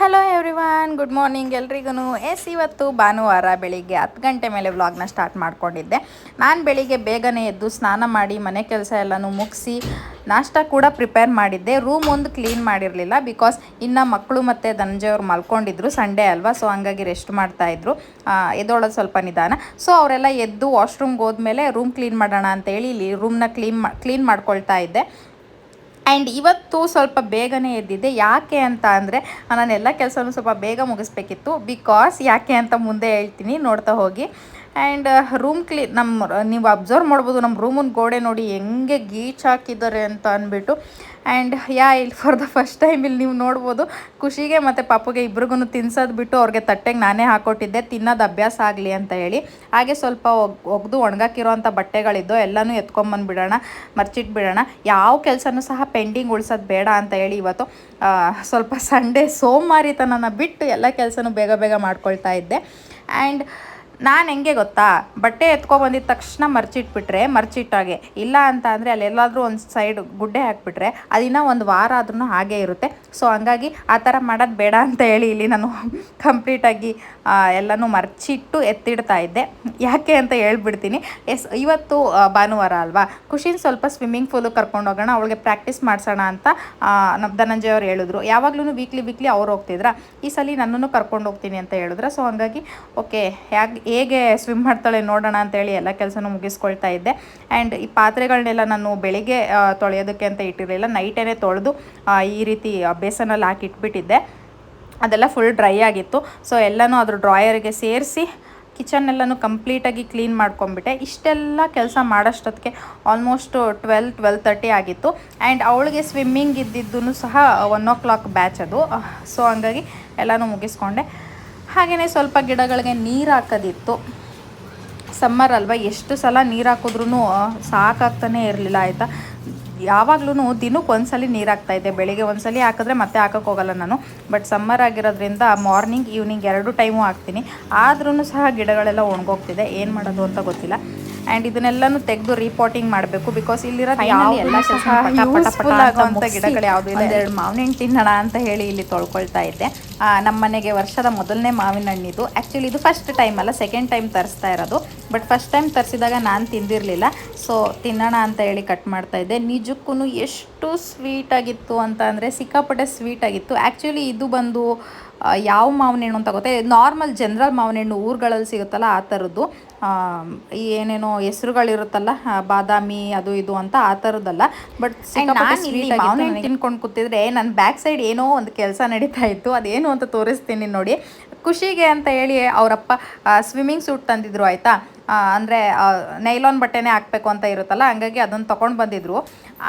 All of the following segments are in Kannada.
ಹಲೋ ಎವ್ರಿವನ್, ಗುಡ್ ಮಾರ್ನಿಂಗ್ ಎಲ್ರಿಗೂ. ಇವತ್ತು ಭಾನುವಾರ ಬೆಳಿಗ್ಗೆ 10 ಗಂಟೆ ಮೇಲೆ ವ್ಲಾಗ್ನ ಸ್ಟಾರ್ಟ್ ಮಾಡ್ಕೊಂಡಿದ್ದೆ. ನಾನು ಬೆಳಿಗ್ಗೆ ಬೇಗನೆ ಎದ್ದು ಸ್ನಾನ ಮಾಡಿ ಮನೆ ಕೆಲಸ ಎಲ್ಲನೂ ಮುಗಿಸಿ ನಾಷ್ಟ ಕೂಡ ಪ್ರಿಪೇರ್ ಮಾಡಿದ್ದೆ. ರೂಮ್ ಒಂದು ಕ್ಲೀನ್ ಮಾಡಿರಲಿಲ್ಲ, ಬಿಕಾಸ್ ಇನ್ನು ಮಕ್ಕಳು ಮತ್ತು ಧನಂಜಯವ್ರು ಮಲ್ಕೊಂಡಿದ್ರು, ಸಂಡೇ ಅಲ್ವಾ, ಸೊ ಹಂಗಾಗಿ ರೆಸ್ಟ್ ಮಾಡ್ತಾಯಿದ್ರು, ಎದ್ದೋಳೋದು ಸ್ವಲ್ಪ ನಿಧಾನ. ಸೊ ಅವರೆಲ್ಲ ಎದ್ದು ವಾಶ್ರೂಮ್ಗೆ ಹೋದ್ಮೇಲೆ ರೂಮ್ ಕ್ಲೀನ್ ಮಾಡೋಣ ಅಂತೇಳಿ ಇಲ್ಲಿ ರೂಮ್ನ ಕ್ಲೀನ್ ಮಾಡ್ಕೊಳ್ತಾ ಇದ್ದೆ. ಆ್ಯಂಡ್ ಇವತ್ತು ಸ್ವಲ್ಪ ಬೇಗನೆ ಎದ್ದಿದ್ದೆ. ಯಾಕೆ ಅಂತ ಅಂದರೆ ನಾನೆಲ್ಲ ಕೆಲಸನೂ ಸ್ವಲ್ಪ ಬೇಗ ಮುಗಿಸ್ಬೇಕಿತ್ತು. ಬಿಕಾಸ್ ಯಾಕೆ ಅಂತ ಮುಂದೆ ಹೇಳ್ತೀನಿ, ನೋಡ್ತಾ ಹೋಗಿ. ಆ್ಯಂಡ್ ರೂಮ್ ನೀವು ಅಬ್ಸರ್ವ್ ಮಾಡ್ಬೋದು, ನಮ್ಮ ರೂಮನ್ನ ಗೋಡೆ ನೋಡಿ ಹೆಂಗೆ ಗೀಚ್ ಹಾಕಿದ್ದಾರೆ ಅಂತ ಅಂದ್ಬಿಟ್ಟು. ಆ್ಯಂಡ್ ಇಲ್ಲಿ ಫಾರ್ ದ ಫಸ್ಟ್ ಟೈಮ್ ಇಲ್ಲಿ ನೀವು ನೋಡ್ಬೋದು, ಖುಷಿಗೆ ಮತ್ತು ಪಾಪುಗೆ ಇಬ್ರಿಗೂ ತಿನ್ಸೋದು ಬಿಟ್ಟು ಅವ್ರಿಗೆ ತಟ್ಟೆಗೆ ನಾನೇ ಹಾಕ್ಕೊಟ್ಟಿದ್ದೆ, ತಿನ್ನೋದು ಅಭ್ಯಾಸ ಆಗಲಿ ಅಂತ ಹೇಳಿ. ಹಾಗೆ ಸ್ವಲ್ಪ ಒಗೆದು ಒಣಗಾಕಿರೋಂಥ ಬಟ್ಟೆಗಳಿದ್ದು ಎಲ್ಲನೂ ಎತ್ಕೊಂಬಂದುಬಿಡೋಣ, ಮರ್ಚಿಟ್ಬಿಡೋಣ. ಯಾವ ಕೆಲಸನೂ ಸಹ ಪೆಂಡಿಂಗ್ ಉಳಿಸೋದು ಬೇಡ ಅಂತ ಹೇಳಿ ಇವತ್ತು ಸ್ವಲ್ಪ ಸಂಡೇ ಸೋಮವಾರಿತನನ ಬಿಟ್ಟು ಎಲ್ಲ ಕೆಲಸನೂ ಬೇಗ ಬೇಗ ಮಾಡ್ಕೊಳ್ತಾ ಇದ್ದೆ. ಆ್ಯಂಡ್ ನಾನು ಹೆಂಗೆ ಗೊತ್ತಾ, ಬಟ್ಟೆ ಎತ್ಕೊಬಂದಿದ ತಕ್ಷಣ ಮರ್ಚಿಟ್ಟಾಗೆ, ಇಲ್ಲ ಅಂತ ಅಂದರೆ ಅಲ್ಲೆಲ್ಲಾದರೂ ಒಂದು ಸೈಡ್ ಗುಡ್ಡೆ ಹಾಕಿಬಿಟ್ರೆ ಅದಿನ್ನ ಒಂದು ವಾರ ಆದ್ರೂ ಹಾಗೇ ಇರುತ್ತೆ. ಸೊ ಹಂಗಾಗಿ ಆ ಥರ ಮಾಡೋದು ಬೇಡ ಅಂತ ಹೇಳಿ ಇಲ್ಲಿ ನಾನು ಕಂಪ್ಲೀಟಾಗಿ ಎಲ್ಲನೂ ಮರ್ಚಿಟ್ಟು ಎತ್ತಿಡ್ತಾ ಇದ್ದೆ. ಯಾಕೆ ಅಂತ ಹೇಳ್ಬಿಡ್ತೀನಿ. ಇವತ್ತು ಭಾನುವಾರ ಅಲ್ವಾ, ಖುಷಿನ ಸ್ವಲ್ಪ ಸ್ವಿಮ್ಮಿಂಗ್ ಪೂಲು ಕರ್ಕೊಂಡೋಗೋಣ, ಅವಳಿಗೆ ಪ್ರಾಕ್ಟೀಸ್ ಮಾಡಿಸೋಣ ಅಂತ ನಮ್ಮ ಧನಂಜಯ ಅವ್ರು ಹೇಳಿದ್ರು. ಯಾವಾಗಲೂ ವೀಕ್ಲಿ ಅವ್ರು ಹೋಗ್ತಿದ್ರ, ಈ ಸಲ ನನ್ನನ್ನು ಕರ್ಕೊಂಡು ಹೋಗ್ತೀನಿ ಅಂತ ಹೇಳಿದ್ರು. ಸೊ ಹಂಗಾಗಿ ಓಕೆ, ಹೇಗೆ ಸ್ವಿಮ್ ಮಾಡ್ತಾಳೆ ನೋಡೋಣ ಅಂತೇಳಿ ಎಲ್ಲ ಕೆಲಸನೂ ಮುಗಿಸ್ಕೊಳ್ತಾ ಇದ್ದೆ. ಆ್ಯಂಡ್ ಈ ಪಾತ್ರೆಗಳನ್ನೆಲ್ಲ ನಾನು ಬೆಳಿಗ್ಗೆ ತೊಳೆಯೋದಕ್ಕೆ ಅಂತ ಇಟ್ಟಿರಲಿಲ್ಲ, ನೈಟೇ ತೊಳೆದು ಈ ರೀತಿ ಬೇಸನಲ್ಲಿ ಹಾಕಿ ಇಟ್ಬಿಟ್ಟಿದ್ದೆ. ಅದೆಲ್ಲ ಫುಲ್ ಡ್ರೈ ಆಗಿತ್ತು. ಸೊ ಎಲ್ಲನೂ ಅದ್ರ ಡ್ರಾಯರಿಗೆ ಸೇರಿಸಿ ಕಿಚನ್ನೆಲ್ಲನೂ ಕಂಪ್ಲೀಟಾಗಿ ಕ್ಲೀನ್ ಮಾಡ್ಕೊಂಬಿಟ್ಟೆ. ಇಷ್ಟೆಲ್ಲ ಕೆಲಸ ಮಾಡೋಷ್ಟೊತ್ತಿಗೆ ಆಲ್ಮೋಸ್ಟ್ 12:30 ಆಗಿತ್ತು. ಆ್ಯಂಡ್ ಅವಳಿಗೆ ಸ್ವಿಮ್ಮಿಂಗ್ ಇದ್ದಿದ್ದೂ ಸಹ 1 o'clock ಬ್ಯಾಚ್ ಅದು. ಸೊ ಹಂಗಾಗಿ ಎಲ್ಲನೂ ಮುಗಿಸ್ಕೊಂಡೆ. ಹಾಗೆಯೇ ಸ್ವಲ್ಪ ಗಿಡಗಳಿಗೆ ನೀರು ಹಾಕೋದಿತ್ತು. ಸಮ್ಮರ್ ಅಲ್ವಾ, ಎಷ್ಟು ಸಲ ನೀರು ಹಾಕಿದ್ರೂ ಸಾಕಾಗ್ತಾನೆ ಇರಲಿಲ್ಲ, ಆಯಿತಾ. ಯಾವಾಗ್ಲೂ ದಿನಕ್ಕೆ ಒಂದ್ಸಲ ನೀರು ಹಾಕ್ತಾಯಿದ್ದೆ, ಬೆಳಿಗ್ಗೆ ಒಂದ್ಸಲ ಹಾಕಿದ್ರೆ ಮತ್ತೆ ಹಾಕೋಕ್ಕೆ ಹೋಗಲ್ಲ ನಾನು. ಬಟ್ ಸಮ್ಮರ್ ಆಗಿರೋದ್ರಿಂದ ಮಾರ್ನಿಂಗ್ ಈವ್ನಿಂಗ್ 2 ಟೈಮು ಹಾಕ್ತೀನಿ. ಆದ್ರೂ ಸಹ ಗಿಡಗಳೆಲ್ಲ ಒಣಗೋಗ್ತಿದೆ, ಏನು ಮಾಡೋದು ಅಂತ ಗೊತ್ತಿಲ್ಲ. ಆ್ಯಂಡ್ ಇದನ್ನೆಲ್ಲನೂ ತೆಗೆದು ರೀಪಾಟಿಂಗ್ ಮಾಡಬೇಕು, ಬಿಕಾಸ್ ಇಲ್ಲಿರೋದು ಎಲ್ಲ ಯೂಸ್ಫುಲ್ ಆಗುವಂಥ ಗಿಡಗಳು ಯಾವುದೂ ಇಲ್ಲ. 2 ಮಾವಿನ ಹಣ್ಣು ತಿನ್ನೋಣ ಅಂತ ಹೇಳಿ ಇಲ್ಲಿ ತೊಳ್ಕೊಳ್ತಾ ಇದ್ದೆ. ನಮ್ಮ ಮನೆಗೆ ವರ್ಷದ ಮೊದಲನೇ ಮಾವಿನ ಹಣ್ಣಿದು. ಆ್ಯಕ್ಚುಲಿ ಇದು ಫಸ್ಟ್ ಟೈಮ್ ಅಲ್ಲ, ಸೆಕೆಂಡ್ ಟೈಮ್ ತರಿಸ್ತಾ ಇರೋದು. ಬಟ್ ಫಸ್ಟ್ ಟೈಮ್ ತರಿಸಿದಾಗ ನಾನು ತಿಂದಿರಲಿಲ್ಲ, ಸೊ ತಿನ್ನೋಣ ಅಂತ ಹೇಳಿ ಕಟ್ ಮಾಡ್ತಾ ಇದ್ದೆ. ನಿಜಕ್ಕೂ ಎಷ್ಟು ಸ್ವೀಟಾಗಿತ್ತು ಅಂತ ಅಂದರೆ ಸಿಕ್ಕಾಪಟ್ಟೆ ಸ್ವೀಟಾಗಿತ್ತು. ಆ್ಯಕ್ಚುಲಿ ಇದು ಬಂದು ಯಾವ ಮಾವಿನ ಹಣ್ಣು ಅಂತ ಗೊತ್ತೆ, ನಾರ್ಮಲ್ ಜನರಲ್ ಮಾವಿನ ಹಣ್ಣು ಊರುಗಳಲ್ಲಿ ಸಿಗುತ್ತಲ್ಲ ಆ ಥರದ್ದು. ಏನೇನೋ ಹೆಸ್ರುಗಳಿರುತ್ತಲ್ಲ, ಬಾದಾಮಿ ಅದು ಇದು ಅಂತ, ಆ ಥರದ್ದಲ್ಲ. ಬಟ್ ಮಾವಿನ ಹಣ್ಣು ತಿನ್ಕೊಂಡು ಕೂತಿದ್ರೆ ನನ್ನ ಬ್ಯಾಕ್ ಸೈಡ್ ಏನೋ ಒಂದು ಕೆಲಸ ನಡೀತಾ ಇತ್ತು. ಅದೇನು ಅಂತ ತೋರಿಸ್ತೀನಿ ನೋಡಿ. ಖುಷಿಗೆ ಅಂತ ಹೇಳಿ ಅವರಪ್ಪ ಸ್ವಿಮ್ಮಿಂಗ್ ಸೂಟ್ ತಂದಿದ್ರು, ಆಯಿತಾ. ಅಂದರೆ ನೈಲಾನ್ ಬಟ್ಟೆನೇ ಹಾಕಬೇಕು ಅಂತ ಇರುತ್ತಲ್ಲ, ಹಂಗಾಗಿ ಅದನ್ನು ತೊಗೊಂಡು ಬಂದಿದ್ರು.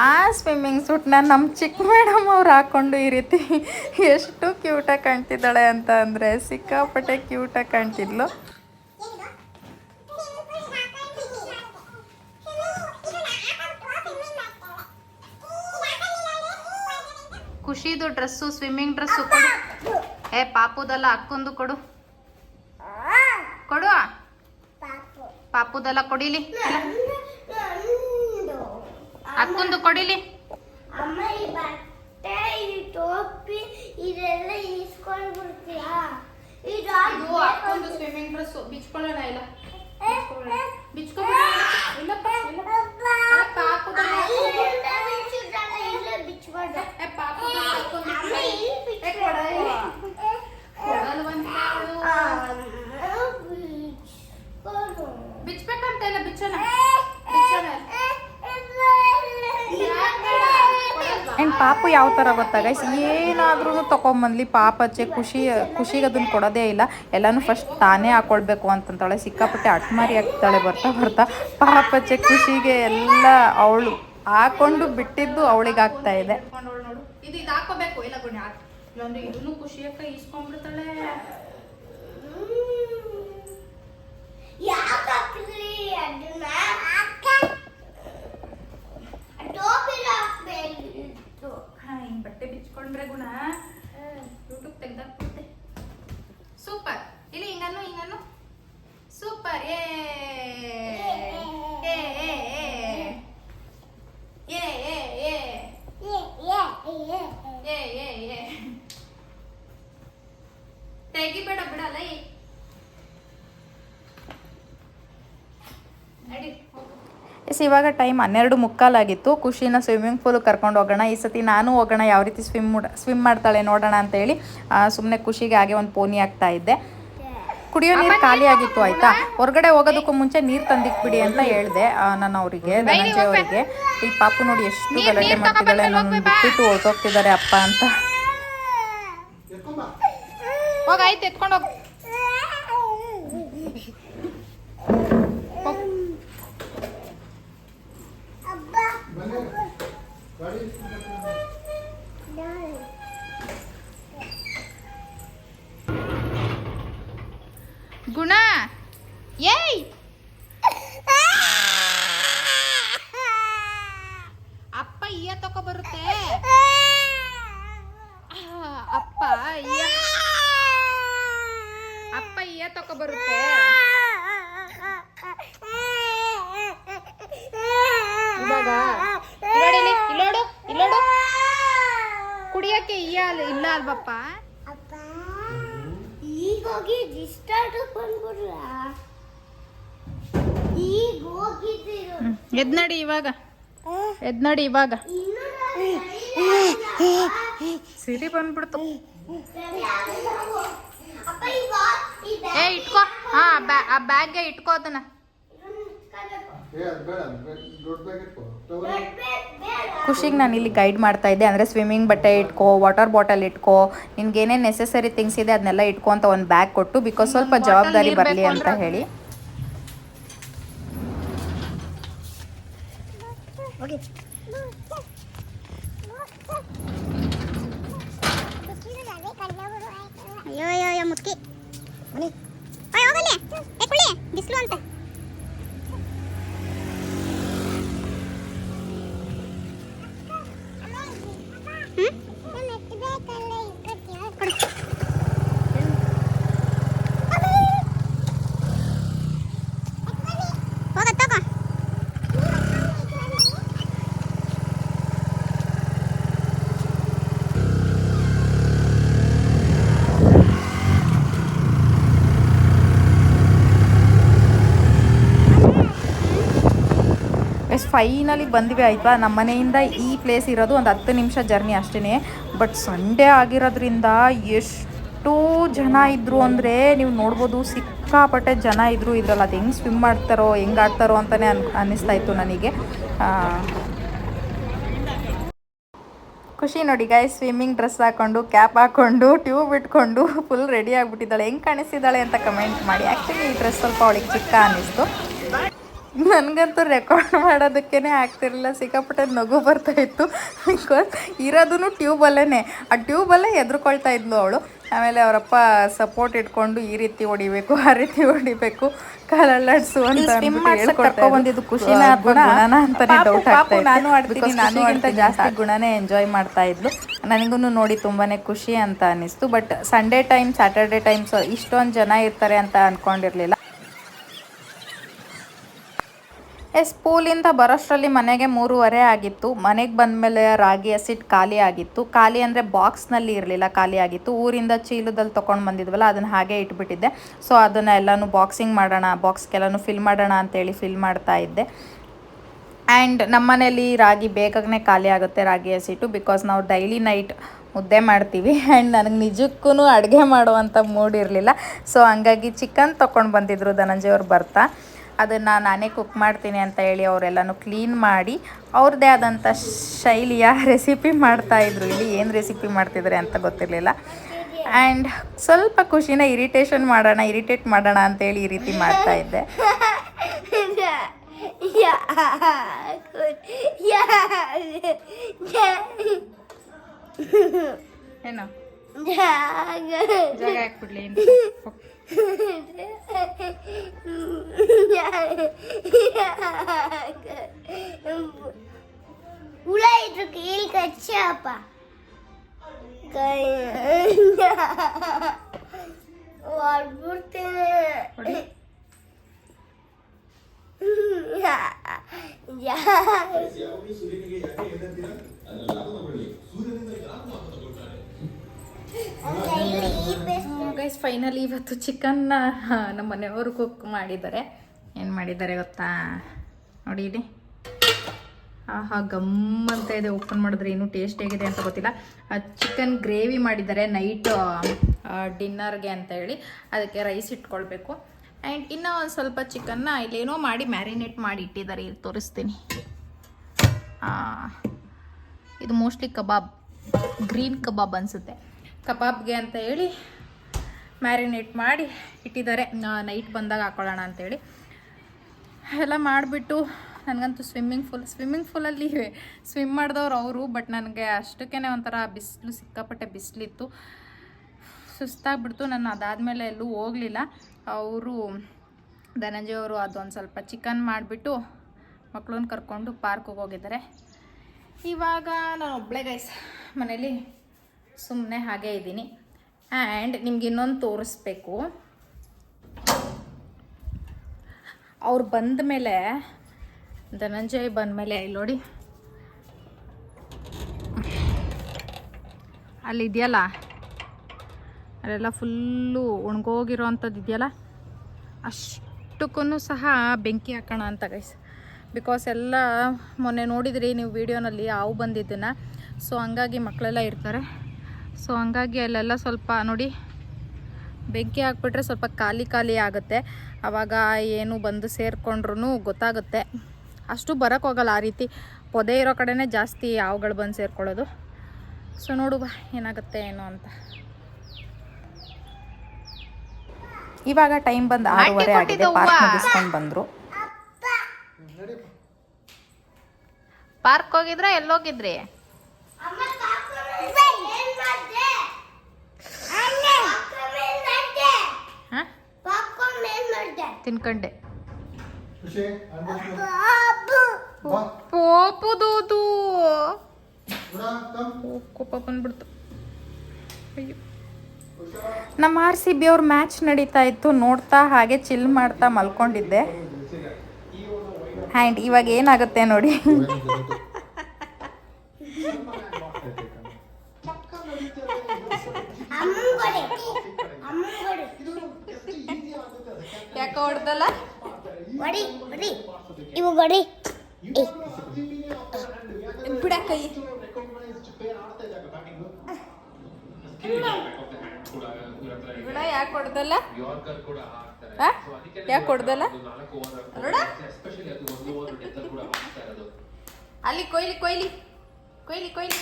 ಆ ಸ್ವಿಮ್ಮಿಂಗ್ ಸೂಟ್ನ ನಮ್ಮ ಚಿಕ್ಕ ಮೇಡಮ್ ಅವ್ರು ಹಾಕ್ಕೊಂಡು ಈ ರೀತಿ ಎಷ್ಟು ಕ್ಯೂಟಾಗಿ ಕಾಣ್ತಿದ್ದಾಳೆ ಅಂತ ಅಂದರೆ ಸಿಕ್ಕಾಪಟ್ಟೆ ಕ್ಯೂಟಾಗಿ ಕಾಣ್ತಿದ್ಲು. ಖುಷಿದು ಡ್ರೆಸ್ಸು, ಸ್ವಿಮ್ಮಿಂಗ್ ಡ್ರೆಸ್ಸು ಕೊಡು. ಪಾಪುದೆಲ್ಲ ಅಕ್ಕೊಂದು ಕೊಡು. ಪಾಪುದೆಲ್ಲ ಕೊಡಿಲಿ, ಅಕ್ಕೊಂದು ಕೊಡಿಲಿ. ಅಕ್ಕೊಂದು ಸ್ವಿಮ್ಮಿಂಗ್ ಡ್ರೆಸ್ಸು ಬಿಚ್ಕೊಳ್ಳೋಣ, ಇಲ್ಲ ಬಿಚ್ಬೇಕಂತ ಇಲ್ಲ, ಬಿಚ್ಚೋಣ. ಆ್ಯಂಡ್ ಪಾಪು ಯಾವ ಥರ ಗೊತ್ತಾ ಗೈಸ್, ಏನಾದ್ರೂ ತೊಗೊಂಬಂದ್ಲಿ ಪಾಪಚ್ಚೆ ಖುಷಿಗೆ ಅದನ್ನು ಕೊಡೋದೇ ಇಲ್ಲ. ಎಲ್ಲನೂ ಫಸ್ಟ್ ತಾನೇ ಹಾಕ್ಕೊಳ್ಬೇಕು ಅಂತಂತಾಳೆ, ಸಿಕ್ಕಾಪಟ್ಟೆ ಅಟ್ಮಾರಿ ಆಗ್ತಾಳೆ ಬರ್ತಾ. ಪಾಪಚ್ಚೆ ಖುಷಿಗೆ ಎಲ್ಲ ಅವಳು ಹಾಕೊಂಡು ಬಿಟ್ಟಿದ್ದು ಅವಳಿಗೆ ಆಗ್ತಾ ಇದೆ. ನೋಡು, ಇದು ಹಾಕೋಬೇಕು, ಇಲ್ಲ ಗುಣಿ ಇಲ್ಲೊಂದು ಇದನ್ನು ಖುಷಿಯಕ್ಕ ಈಸ್ಕೊಂಡ್ಬಿಡ್ತಾಳೆ. ಹಿಂಗೆ ಬಟ್ಟೆ ಬಿಚ್ಕೊಂಡ್ರೆ ಗುಣ ಯೂಟ್ಯೂಬ್ ತೆಗ್ದಾಕ್ಬಿಟ್ಟೆ. ಸೂಪರ್, ಇಲ್ಲಿ ಹಿಂಗನ್ನು ಸೂಪರ್. ಏ ತೆಗಿಬೇಡ ಬಿಡಲ್ಲ ಎಸ್ ಇವಾಗ ಟೈಮ್ 12:15 ಖುಷಿನ ಸ್ವಿಮ್ಮಿಂಗ್ ಪೂಲ್ ಕರ್ಕೊಂಡು ಹೋಗೋಣ. ಈ ಸತಿ ನಾನು ಹೋಗೋಣ, ಯಾವ ರೀತಿ ಸ್ವಿಮ್ ಮಾಡ್ತಾಳೆ ನೋಡೋಣ ಅಂತೇಳಿ ಸುಮ್ಮನೆ ಖುಷಿಗೆ ಹಾಗೆ ಒಂದು ಪೋನಿ ಆಗ್ತಾ ಇದ್ದೆ. ಕುಡಿಯೋ ನೀರು ಖಾಲಿ ಆಗಿತ್ತು ಆಯ್ತಾ. ಹೊರಗಡೆ ಹೋಗೋದಕ್ಕೂ ಮುಂಚೆ ನೀರು ತಂದಿಕ್ಬಿಡಿ ಅಂತ ಹೇಳಿದೆ ನಾನು ಅವರಿಗೆ, ಧನಂಜಯ ಅವರಿಗೆ. ಈ ಪಾಪು ನೋಡಿ ಎಷ್ಟು ಗಲಾಟೆ ಮಾಡ್ತಿದ್ದಾಳೆ, ನನ್ನ ಬಿಟ್ಬಿಟ್ಟು ಹೊರಟೋಗ್ತಿದ್ದಾರೆ ಅಪ್ಪ ಅಂತ. ಹೋಗಾಯ್ತು, ಎತ್ಕೊಂಡು ಹೋಗಿ. ಗುಣ ಏಯ್ ಅಪ್ಪ ಇಯ್ಯ ತಕೊ ಬರುತ್ತೆ. ಅಪ್ಪ ಇಯ್ಯ ತಕೊ ಬರುತ್ತೆ. ಇವಾಗ ಇಲ್ಲೋಡು ಕುಡಿಯಕ್ಕೆ ಇಲ್ಲ ಅಲ್ವಪ್ಪ. ಈಗ ಹೋಗಿ ಡಿಸ್ಟಾರ್ಟ್ ಬಂದ್ಬಿಡ್ರ. ಈಗ ಹೋಗಿದ್ದೀರು. ಎದ್ನಡಿ ಇವಾಗ ಸಿರಿ ಬಂದ್ಬಿಡ್ತು. ಇಟ್ಕೋ, ಆ ಬ್ಯಾಗ್ಗೆ ಇಟ್ಕೋ ಅದನ್ನ. ಖುಷಿಗೆ ನಾನು ಇಲ್ಲಿ ಗೈಡ್ ಮಾಡ್ತಾ ಇದ್ದೆ, ಅಂದರೆ ಸ್ವಿಮ್ಮಿಂಗ್ ಬಟ್ಟೆ ಇಟ್ಕೋ, ವಾಟರ್ ಬಾಟಲ್ ಇಟ್ಕೋ, ನಿನ್ಗೆ ಏನೇನು ನೆಸೆಸರಿ ಥಿಂಗ್ಸ್ ಇದೆ ಅದನ್ನೆಲ್ಲ ಇಟ್ಕೋ ಅಂತ ಒಂದು ಬ್ಯಾಗ್ ಕೊಟ್ಟು, ಬಿಕಾಸ್ ಸ್ವಲ್ಪ ಜವಾಬ್ದಾರಿ ಬರಲಿ ಅಂತ ಹೇಳಿ. ಅಯ್ಯೋ ಮುತ್ತಿ ಹೋಗಲಿ ಬಿಸಿಲು ಅಂತ. ಫೈನಲಿ ಬಂದ್ವಿ ಆಯ್ತಾ. ನಮ್ಮ ಮನೆಯಿಂದ ಈ ಪ್ಲೇಸ್ ಇರೋದು ಒಂದು 10 ನಿಮಿಷ ಜರ್ನಿ ಅಷ್ಟೇ. ಬಟ್ ಸಂಡೇ ಆಗಿರೋದ್ರಿಂದ ಎಷ್ಟು ಜನ ಇದ್ದರು ಅಂದರೆ ನೀವು ನೋಡ್ಬೋದು, ಸಿಕ್ಕಾಪಟ್ಟೆ ಜನ ಇದ್ದರು ಇದ್ರಲ್ಲಿ. ಅದು ಹೆಂಗೆ ಸ್ವಿಮ್ ಮಾಡ್ತಾರೋ ಹೆಂಗೆ ಆಡ್ತಾರೋ ಅಂತಲೇ ಅನ್ನಿಸ್ತಾ ಇತ್ತು ನನಗೆ. ಖುಷಿ ನೋಡಿ ಗಾಯ್ಸ್, ಸ್ವಿಮ್ಮಿಂಗ್ ಡ್ರೆಸ್ ಹಾಕ್ಕೊಂಡು, ಕ್ಯಾಪ್ ಹಾಕ್ಕೊಂಡು, ಟ್ಯೂಬ್ ಇಟ್ಕೊಂಡು ಫುಲ್ ರೆಡಿ ಆಗಿಬಿಟ್ಟಿದ್ದಾಳೆ. ಹೆಂಗೆ ಕಾಣಿಸ್ತಿದ್ದಾಳೆ ಅಂತ ಕಮೆಂಟ್ ಮಾಡಿ. ಆ್ಯಕ್ಚುಲಿ ಈ ಡ್ರೆಸ್ ಸ್ವಲ್ಪ ಅವಳಿಗೆ ಚಿಕ್ಕ ಅನ್ನಿಸ್ತು. ನನಗಂತೂ ರೆಕಾರ್ಡ್ ಮಾಡೋದಕ್ಕೇ ಆಗ್ತಿರಲಿಲ್ಲ, ಸಿಕ್ಕಾಪಟ್ಟೆ ನಗು ಬರ್ತಾಯಿತ್ತು. ಬಿಕಾಸ್ ಇರೋದೂ ಟ್ಯೂಬಲ್ಲೇ, ಆ ಟ್ಯೂಬಲ್ಲೇ ಎದ್ರುಕೊಳ್ತಾ ಇದ್ಲು ಅವಳು. ಆಮೇಲೆ ಅವರಪ್ಪ ಸಪೋರ್ಟ್ ಇಟ್ಕೊಂಡು ಈ ರೀತಿ ಹೊಡಿಬೇಕು, ಆ ರೀತಿ ಹೊಡಿಬೇಕು, ಕಾಲಲ್ಲಾಡ್ಸು ಅಂತ ಬಂದಿದ್ದು. ಖುಷಿನ ಗುಣನ ಅಂತಾನೆ ಡೌಟ್ ಆಗ್ತಾ ಇತ್ತು. ನಾನು ಆಡ್ತೀನಿ, ನಾನಿಗಿಂತ ಜಾಸ್ತಿ ಗುಣನೇ ಎಂಜಾಯ್ ಮಾಡ್ತಾ ಇದ್ಲು. ನನಗೂ ನೋಡಿ ತುಂಬಾ ಖುಷಿ ಅಂತ ಅನ್ನಿಸ್ತು. But Sunday time, Saturday times ಇಷ್ಟೊಂದು ಜನ ಇರ್ತಾರೆ ಅಂತ ಅಂದ್ಕೊಂಡಿರಲಿಲ್ಲ. ಸ್ಕೂಲಿಂದ ಬರೋಷ್ಟರಲ್ಲಿ ಮನೆಗೆ 3:30 ಆಗಿತ್ತು. ಮನೆಗೆ ಬಂದಮೇಲೆ ರಾಗಿ ಹಸಿಟ್ಟು ಖಾಲಿ ಆಗಿತ್ತು. ಖಾಲಿ ಅಂದರೆ ಬಾಕ್ಸ್ನಲ್ಲಿ ಇರಲಿಲ್ಲ, ಖಾಲಿ ಆಗಿತ್ತು. ಊರಿಂದ ಚೀಲದಲ್ಲಿ ತೊಗೊಂಡು ಬಂದಿದ್ವಲ್ಲ, ಅದನ್ನು ಹಾಗೆ ಇಟ್ಬಿಟ್ಟಿದ್ದೆ. ಸೊ ಅದನ್ನು ಎಲ್ಲನೂ ಬಾಕ್ಸಿಂಗ್ ಮಾಡೋಣ, ಬಾಕ್ಸ್ಗೆಲ್ಲನೂ ಫಿಲ್ ಮಾಡೋಣ ಅಂತೇಳಿ ಫಿಲ್ ಮಾಡ್ತಾ ಇದ್ದೆ. ಆ್ಯಂಡ್ ನಮ್ಮ ಮನೇಲಿ ರಾಗಿ ಬೇಗನೆ ಖಾಲಿ ಆಗುತ್ತೆ, ರಾಗಿ ಹಸಿಟ್ಟು. ಬಿಕಾಸ್ ನಾವು ಡೈಲಿ ನೈಟ್ ಮುದ್ದೆ ಮಾಡ್ತೀವಿ. ಆ್ಯಂಡ್ ನನಗೆ ನಿಜಕ್ಕೂ ಅಡುಗೆ ಮಾಡುವಂಥ ಮೂಡ್ ಇರಲಿಲ್ಲ. ಸೊ ಹಂಗಾಗಿ ಚಿಕನ್ ತೊಗೊಂಡು ಬಂದಿದ್ರು ಧನಂಜಯ ಅವ್ರು ಬರ್ತಾ. ಅದನ್ನು ನಾನೇ ಕುಕ್ ಮಾಡ್ತೀನಿ ಅಂತ ಹೇಳಿ ಅವರೆಲ್ಲನೂ ಕ್ಲೀನ್ ಮಾಡಿ ಅವ್ರದ್ದೇ ಆದಂಥ ಶೈಲಿಯ ರೆಸಿಪಿ ಮಾಡ್ತಾಯಿದ್ರು. ಇಲ್ಲಿ ಏನು ರೆಸಿಪಿ ಮಾಡ್ತಿದ್ದಾರೆ ಅಂತ ಗೊತ್ತಿರಲಿಲ್ಲ. ಆ್ಯಂಡ್ ಸ್ವಲ್ಪ ಖುಷಿನ ಇರಿಟೇಟ್ ಮಾಡೋಣ ಅಂತೇಳಿ ಈ ರೀತಿ ಮಾಡ್ತಾಯಿದ್ದೆ. ಏನು ಜಾಗ ಹಾಕ್ಬಿಡ್ಲಿ ಹುಳ ಇದ್ರು ಕೈಲಿ ಕಚ್ಚಪ್ಪ. ಹೊಡ್ಬಿಡ್ತೇನೆ. ಗೈಸ್ ಫೈನಲಿ ಇವತ್ತು ಚಿಕನ್ನ ನಮ್ಮ ಮನೆಯವರು ಕುಕ್ ಮಾಡಿದ್ದಾರೆ. ಏನು ಮಾಡಿದ್ದಾರೆ ಗೊತ್ತಾ ನೋಡಿ ಇಲ್ಲಿ. ಆಹಾ ಗಮ್ ಅಂತ ಇದೆ. ಓಪನ್ ಮಾಡಿದ್ರೆ ಇನ್ನೂ ಟೇಸ್ಟ್ ಹೇಗಿದೆ ಅಂತ ಗೊತ್ತಿಲ್ಲ. ಚಿಕನ್ ಗ್ರೇವಿ ಮಾಡಿದ್ದಾರೆ ನೈಟ್ ಡಿನ್ನರ್ಗೆ ಅಂತ ಹೇಳಿ. ಅದಕ್ಕೆ ರೈಸ್ ಇಟ್ಕೊಳ್ಬೇಕು. ಆ್ಯಂಡ್ ಇನ್ನೂ ಒಂದು ಸ್ವಲ್ಪ ಚಿಕನ್ನ ಇಲ್ಲೇನೋ ಮಾಡಿ ಮ್ಯಾರಿನೇಟ್ ಮಾಡಿ ಇಟ್ಟಿದ್ದಾರೆ. ಇಲ್ಲಿ ತೋರಿಸ್ತೀನಿ. ಇದು ಮೋಸ್ಟ್ಲಿ ಕಬಾಬ್, ಗ್ರೀನ್ ಕಬಾಬ್ ಅನಿಸುತ್ತೆ. ಕಬಾಬ್ಗೆ ಅಂತ ಹೇಳಿ ಮ್ಯಾರಿನೇಟ್ ಮಾಡಿ ಇಟ್ಟಿದ್ದಾರೆ. ನೈಟ್ ಬಂದಾಗ ಹಾಕೊಳ್ಳೋಣ ಅಂತೇಳಿ ಎಲ್ಲ ಮಾಡಿಬಿಟ್ಟು. ನನಗಂತೂ ಸ್ವಿಮ್ಮಿಂಗ್ ಫೂಲಲ್ಲಿ ಸ್ವಿಮ್ ಮಾಡಿದವ್ರು ಅವರು. ಬಟ್ ನನಗೆ ಅಷ್ಟಕ್ಕೇ ಒಂಥರ ಬಿಸಿಲು, ಸಿಕ್ಕಾಪಟ್ಟೆ ಬಿಸಿಲಿತ್ತು, ಸುಸ್ತಾಗ್ಬಿಡ್ತು. ನಾನು ಅದಾದಮೇಲೆ ಎಲ್ಲೂ ಹೋಗಲಿಲ್ಲ. ಅವರು ಧನಂಜಯ ಅವರು ಅದೊಂದು ಸ್ವಲ್ಪ ಚಿಕನ್ ಮಾಡಿಬಿಟ್ಟು ಮಕ್ಕಳನ್ನ ಕರ್ಕೊಂಡು ಪಾರ್ಕಿಗೆ ಹೋಗಿದ್ದಾರೆ. ಇವಾಗ ನಾನು ಒಬ್ಬಳೇ ಗೈಸ್ ಮನೇಲಿ ಸುಮ್ಮನೆ ಹಾಗೇ ಇದ್ದೀನಿ. ಆ್ಯಂಡ್ ನಿಮ್ಗೆ ಇನ್ನೊಂದು ತೋರಿಸ್ಬೇಕು. ಅವ್ರು ಬಂದ ಮೇಲೆ, ಧನಂಜಯ್ ಬಂದ ಮೇಲೆ ಇಲ್ಲಿ ನೋಡಿ, ಅಲ್ಲಿ ಇದೆಯಲ್ಲ ಅಲ್ಲೆಲ್ಲ ಫುಲ್ಲು ಒಣಗೋಗಿರೋ ಅಂಥದ್ದು ಇದೆಯಲ್ಲ, ಅಷ್ಟಕ್ಕೂ ಸಹ ಬೆಂಕಿ ಹಾಕೋಣ ಅಂತ ಗೈಸ್. ಬಿಕಾಸ್ ಎಲ್ಲ ಮೊನ್ನೆ ನೋಡಿದ್ರಿ ನೀವು ವಿಡಿಯೋನಲ್ಲಿ ಹಾವು ಬಂದಿದ್ದನ್ನು. ಸೊ ಹಂಗಾಗಿ ಮಕ್ಕಳೆಲ್ಲ ಇರ್ತಾರೆ. ಸೊ ಹಂಗಾಗಿ ಅಲ್ಲೆಲ್ಲ ಸ್ವಲ್ಪ ನೋಡಿ ಬೆಂಕಿ ಹಾಕ್ಬಿಟ್ರೆ ಸ್ವಲ್ಪ ಖಾಲಿ ಆಗುತ್ತೆ. ಆವಾಗ ಏನು ಬಂದು ಸೇರಿಕೊಂಡ್ರೂ ಗೊತ್ತಾಗುತ್ತೆ. ಅಷ್ಟು ಬರೋಕ್ಕೆ ಹೋಗಲ್ಲ. ಆ ರೀತಿ ಪೊದೆ ಇರೋ ಕಡೆನೇ ಜಾಸ್ತಿ ಹಾವುಗಳು ಬಂದು ಸೇರ್ಕೊಳ್ಳೋದು. ಸೊ ನೋಡುವ ಏನಾಗುತ್ತೆ ಏನೋ ಅಂತ. ಇವಾಗ ಟೈಮ್ ಬಂದು 6:30 ಆಗಿದೆ. ಪಾರ್ಕ್ ಮುಗಿಸ್ಕೊಂಡು ಬಂದರು. ಪಾರ್ಕ್ ಹೋಗಿದ್ರೆ ಎಲ್ಲೋಗಿದ್ರಿ? ತಿನ್ಕಂಡೆ. ಪೋಪುದು ಕೋಪ ಬಂದ್ಬಿಡ್ತು. ಅಯ್ಯೋ. ನಮ್ಮ RCB ಅವ್ರ ಮ್ಯಾಚ್ ನಡೀತಾ ಇತ್ತು. ನೋಡ್ತಾ ಹಾಗೆ ಚಿಲ್ ಮಾಡ್ತಾ ಮಲ್ಕೊಂಡಿದ್ದೆ. ಆ್ಯಂಡ್ ಇವಾಗ ಏನಾಗುತ್ತೆ ನೋಡಿ. ಯಾಕೆ ಹೊಡ್ದಲ್ಲ? ಬಿಡ ಕೈ. ಬಿಡ ಯಾಕೆ ಹೊಡ್ದಲ್ಲ? ಯಾಕೆ ಹೊಡ್ದಲ್ಲ ನೋಡ. ಅಲ್ಲಿ ಕೊಯ್ಲಿ ಕೊಯ್ಲಿ ಕೊಯ್ಲಿ ಕೊಯ್ಲಿ.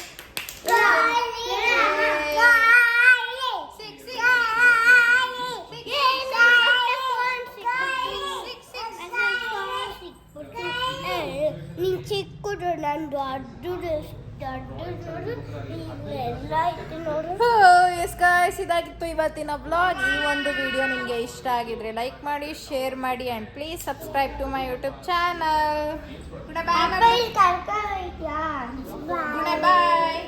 ನೀನ್ ಚಿಕ್ಕದು ನಾನು ದೊಡ್ಡದು ಎಸ್ ಗಾಯ್ಸ್, ಇದಾಗಿತ್ತು ಇವತ್ತಿನ ಬ್ಲಾಗ್. ಈ ಒಂದು ವಿಡಿಯೋ ನಿಮಗೆ ಇಷ್ಟ ಆಗಿದ್ರೆ ಲೈಕ್ ಮಾಡಿ, ಶೇರ್ ಮಾಡಿ and please subscribe to my YouTube channel. Bye.